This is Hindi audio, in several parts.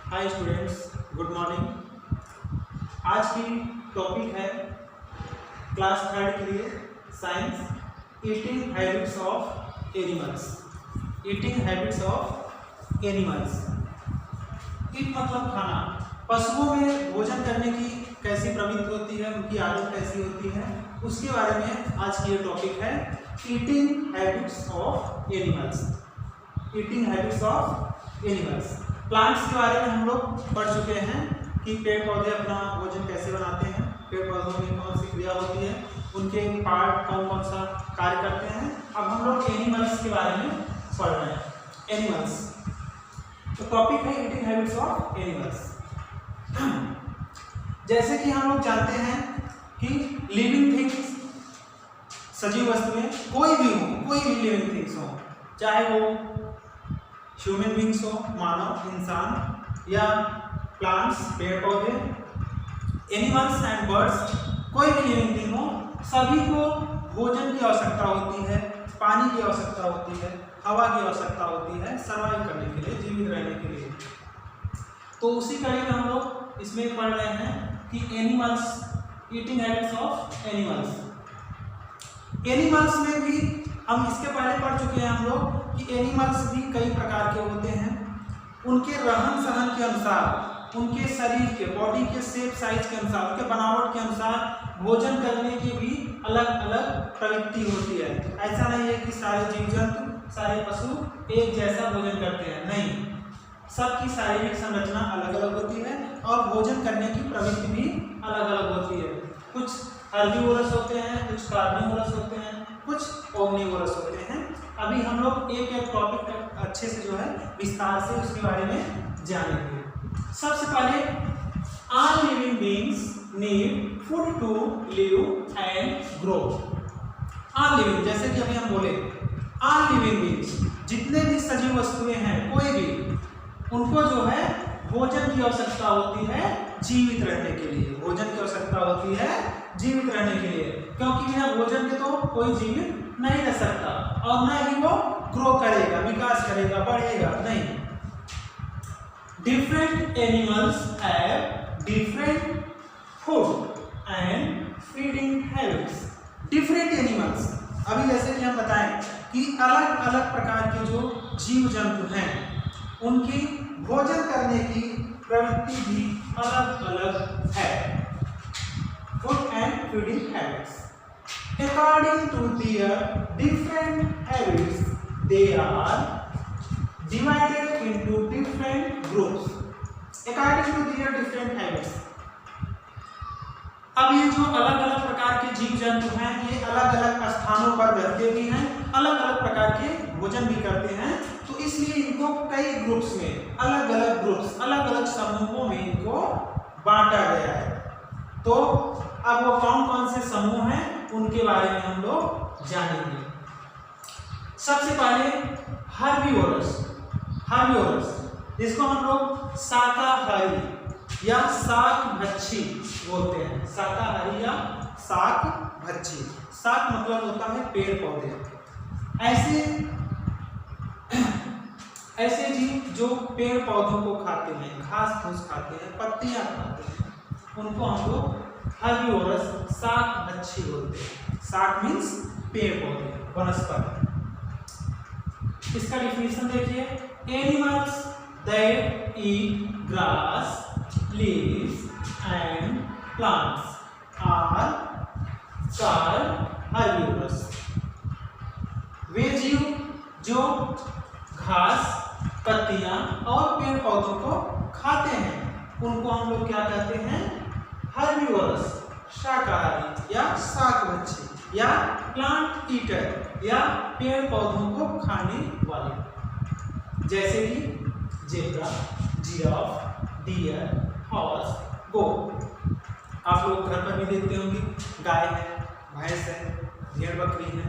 Hi students, good morning. आज की टॉपिक है क्लास थर्ड के लिए science eating habits of animals. Eating habits of animals. Eat मतलब खाना। पशुओं में भोजन करने की कैसी प्रवृत्ति होती है, उनकी आदत कैसी होती है, उसके बारे में आज की ये टॉपिक है eating habits of animals. Eating habits of animals. Plants के बारे में हम लोग पढ़ चुके हैं कि पेड़ पौधे अपना भोजन कैसे बनाते हैं, पेड़ पौधों में कौन सी क्रिया होती है, उनके पार्ट कौन कौन सा कार्य करते हैं। अब हम लोग एनिमल्स के बारे में पढ़ रहे हैं। एनिमल्स तो टॉपिक है ईटिंग हैबिट्स ऑफ एनिमल्स। जैसे कि हम लोग जानते हैं कि लिविंग थिंग्स, सजीव वस्तुएं कोई भी हो, कोई भी लिविंग थिंग्स हो, चाहे वो ह्यूमन बींग्स हो, मानव इंसान, या प्लांट्स पेड़ पौधे, एनिमल्स एंड बर्ड्स, कोई भी लिविंग थिंग हो, सभी को भोजन की आवश्यकता होती है, पानी की आवश्यकता होती है, हवा की आवश्यकता होती है सर्वाइव करने के लिए, जीवित रहने के लिए। तो उसी कड़ी में हम लोग इसमें पढ़ रहे हैं कि animals, eating habits of animals. Animals में भी हम इसके पहले पढ़ चुके हैं हम लोग कि एनिमल्स भी कई प्रकार के होते हैं। उनके रहन सहन के अनुसार, उनके शरीर के, बॉडी के शेप साइज के अनुसार, उनके बनावट के अनुसार भोजन करने की भी अलग अलग प्रवृत्ति होती है। ऐसा नहीं है कि सारे जीव जंतु, सारे पशु एक जैसा भोजन करते हैं, नहीं, सबकी शारीरिक संरचना अलग अलग होती है और भोजन करने की प्रवृत्ति भी अलग अलग होती है। कुछ हर्बीवोरस होते हैं, कुछ कार्निवोरस होते हैं, कुछ ओमनीवोरस होते हैं। अभी हम लोग एक एक टॉपिक अच्छे से जो है विस्तार से उसके बारे में जानेंगे। सबसे पहले, all living beings need food to live and grow. All living, जैसे कि अभी हम बोले, ऑल लिविंग बीइंग्स, जितने भी सजीव वस्तुएं हैं, कोई भी, उनको जो है भोजन की आवश्यकता होती है जीवित रहने के लिए। भोजन की आवश्यकता होती है जीवित रहने के लिए, क्योंकि बिना भोजन के तो कोई जीवित नहीं रह सकता और न ही वो ग्रो करेगा, विकास करेगा, बढ़ेगा, नहीं। Different animals have different food and feeding habits. Different animals, अभी जैसे कि हम बताएं कि अलग अलग प्रकार के जो जीव जंतु हैं, उनकी भोजन करने की प्रवृत्ति भी अलग अलग है। Food and feeding habits, according to their different habits, they are divided into different groups. According to their different habits. अब ये जो अलग अलग प्रकार के जीव जंतु हैं, ये अलग अलग स्थानों पर रहते भी हैं, अलग अलग प्रकार के भोजन भी करते हैं, तो इसलिए इनको कई ग्रुप्स में, अलग अलग ग्रुप्स, अलग अलग समूहों में इनको बांटा गया है। तो अब वो कौन कौन से समूह हैं उनके बारे में हम लोग जानेंगे। सबसे पहले हर्बीवोरस। हर्बीवोरस, जिसको हम लोग शाकाहारी या शाक भक्षी बोलते हैं। शाकाहारी या शाक भक्षी। शाक मतलब होता है पेड़ पौधे। ऐसे जीव जो पेड़ पौधों को खाते हैं, घास फूस खाते हैं, पत्तियां खाते हैं, उनको हम लोग हर्बीवोरस, शाक भक्षी बोलते हैं। शाक मीन्स पेड़ पौधे, वनस्पति। इसका डिफिनेशन देखिए, animals that eat grass, leaves and plants are called herbivorous. वे जीव जो घास, पत्तियां और पेड़ पौधों को खाते हैं, उनको हम लोग क्या कहते हैं? हर्बीवोरस, शाकाहारी या शाकभक्षी या प्लांट ईटर या पेड़ पौधों को खाने वाले। जैसे कि जेब्रा, जिराफ, डियर, हॉर्स, गोट। आप लोग घर पर भी देखते होंगे, गाय है, भैंस है, भेड़ बकरी है,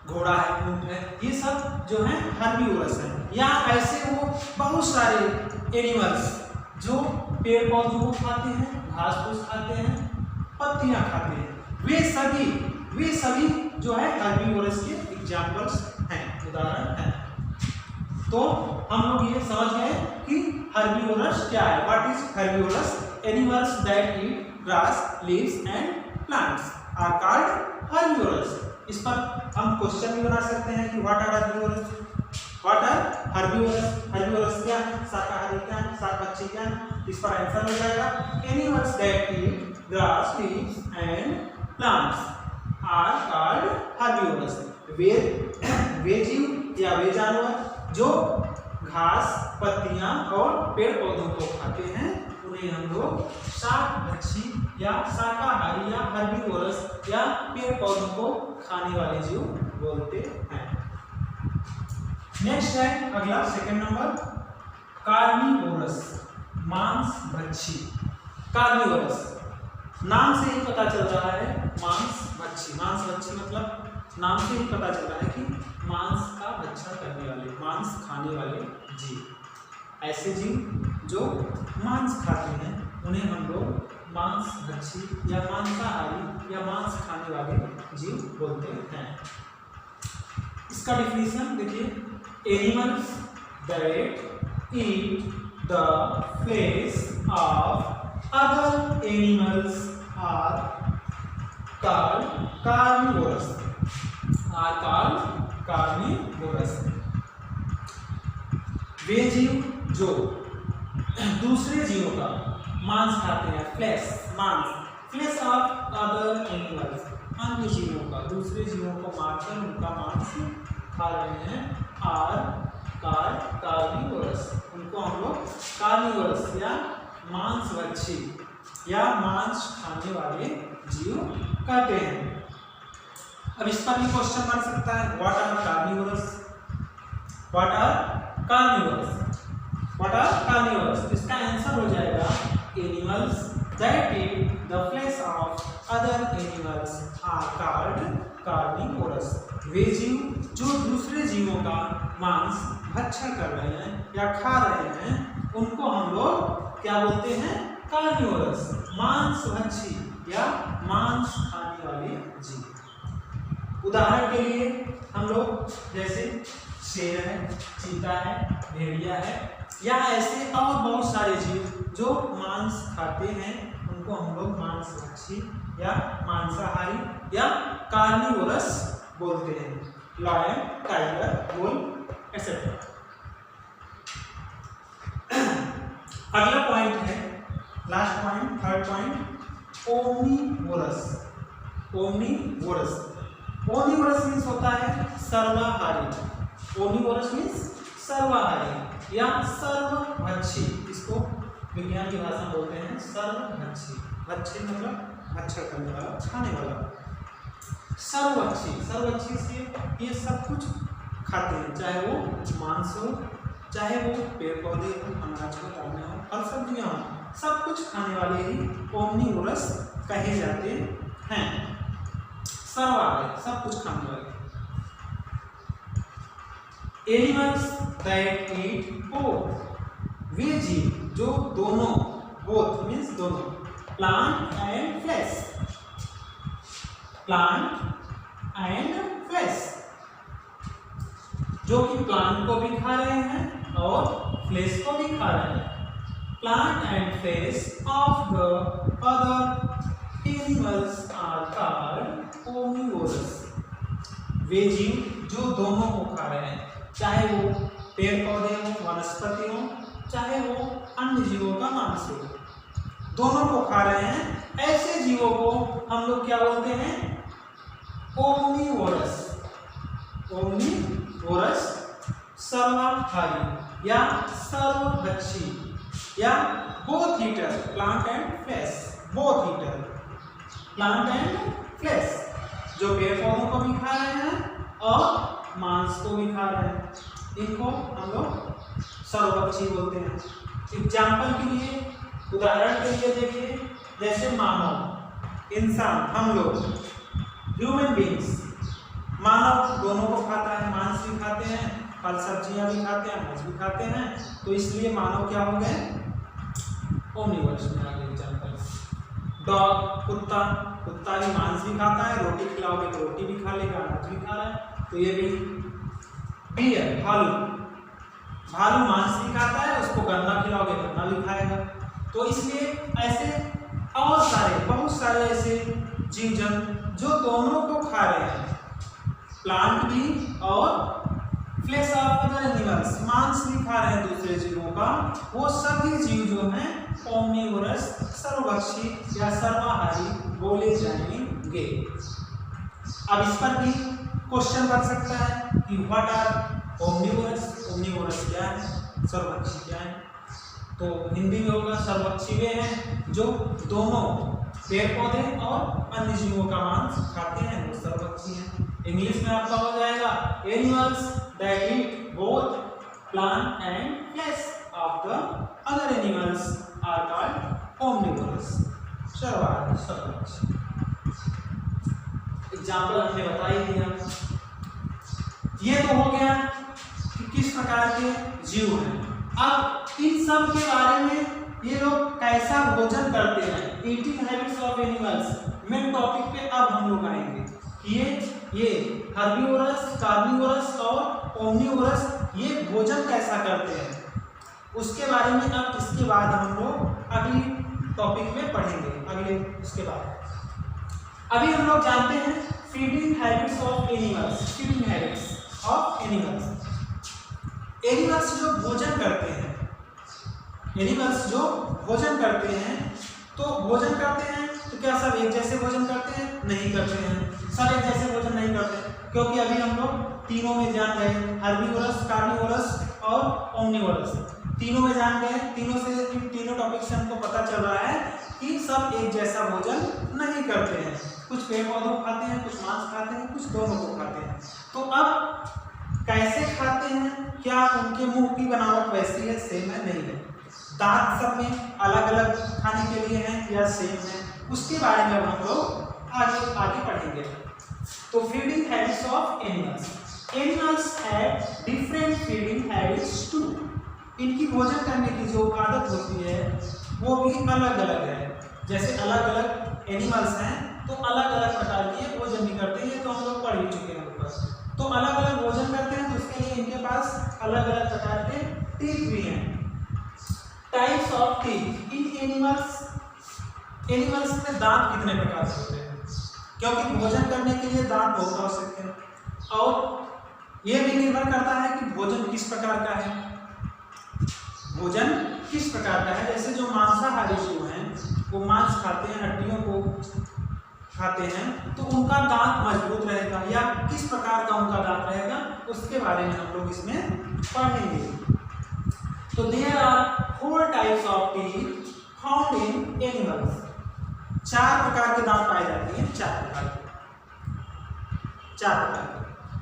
घोड़ा है, ऊंट है, ये सब जो है हर्बीवोरस है। या ऐसे वो बहुत सारे एनिमल्स जो पेड़ पौधों को खाते हैं, घास फूस खाते हैं, पत्तियां खाते हैं, वे सभी जो है हर्बीवोरस के एग्जाम्पल्स हैं, उदाहरण हैं। तो हम लोग ये समझ गए कि हर्बीवोरस क्या है। What is herbivores? Animals that eat grass, leaves and plants are called herbivores. इस पर हम क्वेश्चन भी बना सकते हैं कि what are herbivores, what are herbivores. Herbivores क्या है? शाकाहारी क्या है? शाक-पक्षी क्या है? इस पर आंसर हो जाएगा animals that eat grass, leaves and plants are called herbivorous. वे जीव या वे जानवर जो घास, पत्तियां और पेड़ पौधों को खाते हैं उन्हें हम लोग शाक-भक्षी या शाकाहारी या हर्बीवोरस या पेड़ पौधों को खाने वाले जीव बोलते हैं। नेक्स्ट है अगला सेकंड नंबर कार्निवोरस, मांसभक्षी। कार्निवोरस नाम से ही पता चल रहा है मांसभक्षी। मांसभक्षी मतलब नाम से ही पता चल रहा है कि मांस का भक्षण करने वाले, मांस खाने वाले जीव। ऐसे जीव जो मांस खाते हैं उन्हें हम लोग मांसभक्षी या मांसाहारी या मांस खाने वाले जीव बोलते हैं। इसका डिफिनीशन देखिए, animals that eat the flesh of other animals are called carnivorous, are called carnivorous. वे जीव जो दूसरे जीवों का मांस खाते हैं, फ्लेश, मांस, फ्लेश ऑफ अदर एनिमल्स, अन्य जीवों का, दूसरे जीवों को मारकर उनका मांस खा रहे हैं, आर कार्निवोरस, उनको हम लोग कार्निवोरस या मांसभक्षी या मांस खाने वाले जीव कहते हैं। अब इस पर भी क्वेश्चन बन सकता है, what are carnivorous, what are carnivorous, what are carnivorous. इसका आंसर हो जाएगा animals that eat the flesh of other animals are called carnivorous. वे जीव जो दूसरे जीवों का मांस भक्षण कर रहे हैं या खा रहे हैं उनको हम लोग क्या बोलते हैं? कार्निवोरस, मांसभक्षी या मांस खाने वाले जीव। उदाहरण के लिए हम लोग जैसे शेर है, चीता है, भेड़िया है या ऐसे और बहुत सारे जीव जो मांस खाते हैं उनको हम लोग मांसभक्षी या मांसाहारी या कार्निवोरस बोलते हैं। Lion, tiger, wolf etcetera. अगला पॉइंट है, last point, third point, omnivores. Omnivores, omnivores means होता है सर्वाहारी। ओमनीवोरस मीन्स सर्वाहारी या सर्वभक्षी। इसको विज्ञान की भाषा में बोलते हैं सर्वभक्षी। भक्षी मतलब भक्षण करने वाला, खाने वाला। सर्वभक्षी, सर्वभक्षी से ये सब कुछ खाते हैं, चाहे वो मांस हो, चाहे वो पेड़ पौधे हो, अनाज हो, दाने हो, फल सब्जियां हो, सब कुछ खाने वाले ही ओमनीवोरस कहे जाते हैं। सर्वाहारी, सब कुछ खाने वाले। एनिमल्स दैट ईट बोथ, वे जीव जो दोनों, बोथ मीन्स दोनों, plant and flesh, plant and flesh, जो कि प्लांट को भी खा रहे हैं और फ्लेश को भी खा रहे हैं। Plant and flesh of the other animals are called omnivorous. वे जीव जो दोनों को खा रहे हैं, चाहे वो पेड़ पौधे हो, वनस्पति हो, चाहे वो अन्य जीवों का मांस हो, दोनों को खा रहे हैं, ऐसे जीवों को हम लोग क्या बोलते हैं? ओमनीवोरस। ओमनीवोरस सर्वाहारी या सर्वभक्षी या both eater, plant and flesh, both eater, plant and flesh, जो पेड़ पौधों को भी खा रहे हैं और मांस को भी खा रहे हैं, इनको हम लोग सर्वभक्षी बोलते हैं। एग्जाम्पल के लिए, उदाहरण के लिए देखिए, जैसे मानव, इंसान, हम लोग, ह्यूमन बींग्स, मानव दोनों को खाता है, मांस भी खाते हैं, फल सब्जियां भी खाते हैं, मांस भी खाते हैं, तो इसलिए मानव क्या हो गए? ओमनीवोरस में आ गए एग्जाम्पल। डॉग, कुत्ता, कुत्ता भी मांस भी खाता है, रोटी खिलाओगे तो रोटी भी खा लेगा, अनाज भी खा रहा है, तो ये भी। बियर, भालू, भालू मांस भी खाता है, उसको गन्ना खिलाओगे गन्ना भी खाएगा। तो इसलिए ऐसे और बहुत सारे ऐसे जीव जंतु जो दोनों को खा रहे हैं, प्लांट भी और फ्लेश ऑफ अदर एनिमल्स, मांस भी खा रहे हैं दूसरे जीवों का, वो सभी जीव जो हैं ओमनिवोरस, सर्वभक्षी या सर्वाहारी बोले जाएंगे। अब इस पर भी क्वेश्चन बन सकता है कि व्हाट आर ओमनिवोरस, ओमनिवोरस क्या है, सर्वभक्षी क्या है। तो हिंदी में होगा सर्वभक्षी वे हैं जो दोनों पेड़ पौधे और अन्य जीवों का मांस खाते हैं, वो सर्वभक्षी हैं। इंग्लिश में आपका हो जाएगा animals that eat both plant and flesh of the other animals are called omnivores, सर्वाहारी, सर्वभक्षी। एग्जाम्पल हमने बता ही दिया। ये तो हो गया कि किस प्रकार के जीव हैं। अब इन सब के बारे में ये लोग कैसा भोजन करते हैं, eating habits of animals, main topic पे अब हम लोग आएंगे। ये हर्बीवोरस, कार्निवोरस और ओमनिवोरस ये भोजन कैसा करते हैं, उसके बारे में अब इसके बाद हम लोग अगली टॉपिक में पढ़ेंगे। अगले इसके बाद अभी हम लोग जानते हैं feeding habits of animals. Feeding habits of animals, animals जो भोजन करते हैं, एनिमल्स जो भोजन करते हैं, तो भोजन करते हैं तो क्या सब एक जैसे भोजन करते हैं? नहीं करते हैं, सब एक जैसे भोजन नहीं करते, क्योंकि अभी हम लोग तीनों में जान गए, हर्बीवोरस, कार्निवोरस और ओमनिवोरस, तीनों में जान गए। तीनों टॉपिक से हमको पता चल रहा है कि सब एक जैसा भोजन नहीं करते हैं, कुछ पेड़ पौधों को खाते हैं, कुछ मांस खाते हैं, कुछ दोनों को खाते हैं। तो अब कैसे खाते हैं, क्या उनके मुंह की बनावट वैसी है, सेम है, नहीं है, दांत सब में अलग अलग खाने के लिए हैं या सेम है, उसके बारे में हम लोग आगे पढ़ेंगे। तो feeding habits of animals, animals have different feeding habits too, इनकी भोजन करने की जो आदत होती है वो भी अलग अलग है। जैसे अलग अलग एनिमल्स हैं तो अलग अलग प्रकार के भोजन भी करते हैं, तो हम लोग पढ़ ही चुके हैं ऊपर। तो अलग अलग भोजन करते हैं तो उसके लिए इनके पास अलग अलग प्रकार के टीथ भी हैं। Types of teeth in animals, animals में दांत कितने प्रकार के होते हैं, क्योंकि भोजन करने के लिए दांत बहुत आवश्यक है, और यह भी निर्भर करता है कि भोजन किस प्रकार का है, भोजन किस प्रकार का है। जैसे जो मांसाहारी जीव हैं वो मांस खाते हैं, हड्डियों को खाते हैं, तो उनका दांत मजबूत रहेगा या किस प्रकार का उनका दांत रहेगा, उसके बारे में हम लोग इसमें पढ़ेंगे। तो there are 4 types of teeth found in animals, 4 प्रकार के दांत पाए जाते हैं, 4 प्रकार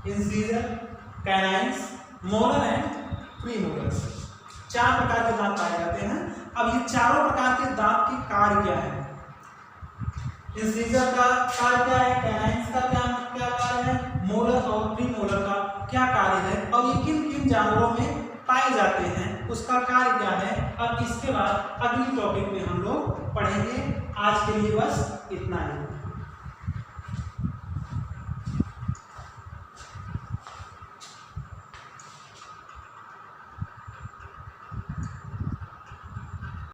के, incisor, canines, molar and premolars, 4 प्रकार के दांत पाए जाते हैं। अब ये चारों प्रकार के दांत के कार्य क्या है, इंसिजर का कार्य क्या है, कैनाइन्स का क्या कार्य है, मोलर और प्रीमोलर का क्या कार्य है, और ये किन किन जानवरों में पाए जाते हैं, उसका कार्य क्या है। अब इसके बाद अगली टॉपिक में हम लोग पढ़ेंगे। आज के लिए बस इतना ही।